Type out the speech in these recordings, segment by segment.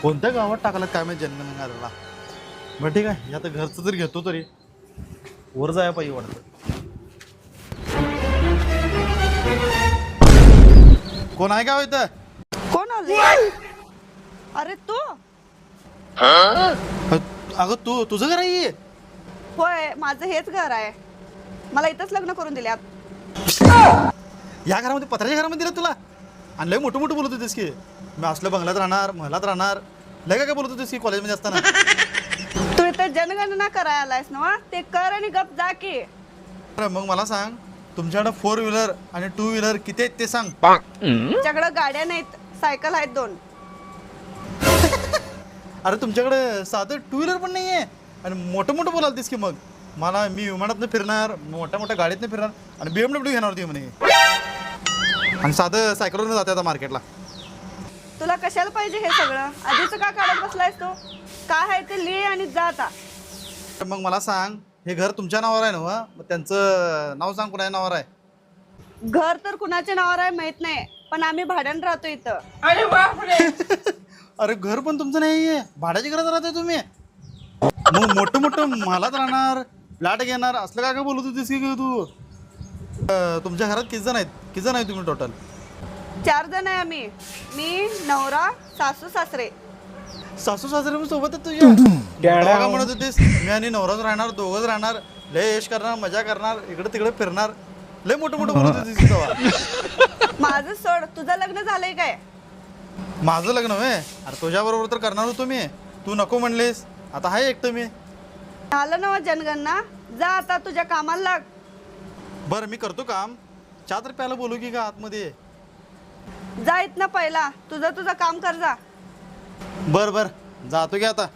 कोणत्या गावात टाकलं काय माहिती जनगणना. बरं ठीक आहे, आता घरचं जर घेतो तरी वर जायला पाहिजे वाटतं. कोण आहे का इथं? कोण आले? अरे तू? अगं तुझं घर आहे? होय, माझं हेच घर आहे. मला इथंच लग्न करून दिल्यात. या घरामध्ये पत्र्याच्या घरामध्ये दिलं तुला? आणि लय मोठं बोलत होतेस की मी असलं बंगल्यात राहणार, महलात राहणार. लय काय बोलत होतेस की कॉलेजमध्ये असताना? तू इथं जनगणना करायला आलायस ना? ते कर आणि गप जा की. मग मला सांग, तुमच्याकडे 4 व्हीलर आणि 2 व्हीलर किती आहेत ते सांग. तुमच्याकडे गाड्या नाहीत, सायकल आहेत 2. अरे तुमच्याकडे साधं 2 व्हीलर पण नाही आहे आणि मोठं बोलालतीस की. मग मी विमानातनं फिरणार, मोठ्या गाडीतनं फिरणार आणि BMW घेणार होती म्हणे. आणि साधं सायकलवरून जाते आता मार्केटला. तुला कशाला पाहिजे हे सगळं? आधीच का काढत बसलायस तू? काय आहे ते लिहि आणि जा आता. मग मला सांग, हे घर तुमच्या नावावर आहे ना? मग त्यांचं नाव सांग, कुणाच्या नावावर आहे? घर तर कुणाच्या नावावर आहे माहित नाही, पण आम्ही भाड्यानं राहतो इथं. अरे घर पण तुमचं नाहीये, भाड्याच्या घरात राहताय तुम्ही? मग मोठं महालात राहणार, फ्लॅट घेणार असलं काय बोलत होतीस की तू? तुमच्या घरात किती जण आहे तुम्ही टोटल? 4 जण आहे आम्ही. मी, नवरा, सासू सासरे. सासू सासरे पण सोबत आहेत तुझ्या? का म्हणत होतीस मी आणि नवराच राहणार, दोघंच राहणार, लय ऐश करणार, मजा करणार, इकडे तिकडे फिरणार, लय मोठं बोलत होतीस तेव्हा. माझं सोड, तुझं लग्न झालंय काय? माझं लग्न होय? अरे तुझ्या बरोबर तर करणार होतो मी, तू नको म्हणलीस. आता हाय एकटं मी. झालं ना जनगणना, जा आता तुझ्या कामाला लाग. बरं मी करतो काम. चहा तर प्यायला बोलू की का आतमध्ये? जा इथनं पहिला, तुझं काम कर जा. बर जातो की आता.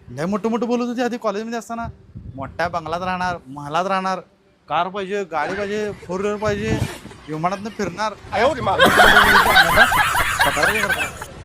लय मोठं बोलत होती आधी कॉलेजमध्ये असताना. मोठ्या बंगलात राहणार, महालात राहणार, कार पाहिजे, गाडी पाहिजे, 4 व्हीलर पाहिजे, विमानातनं फिरणार.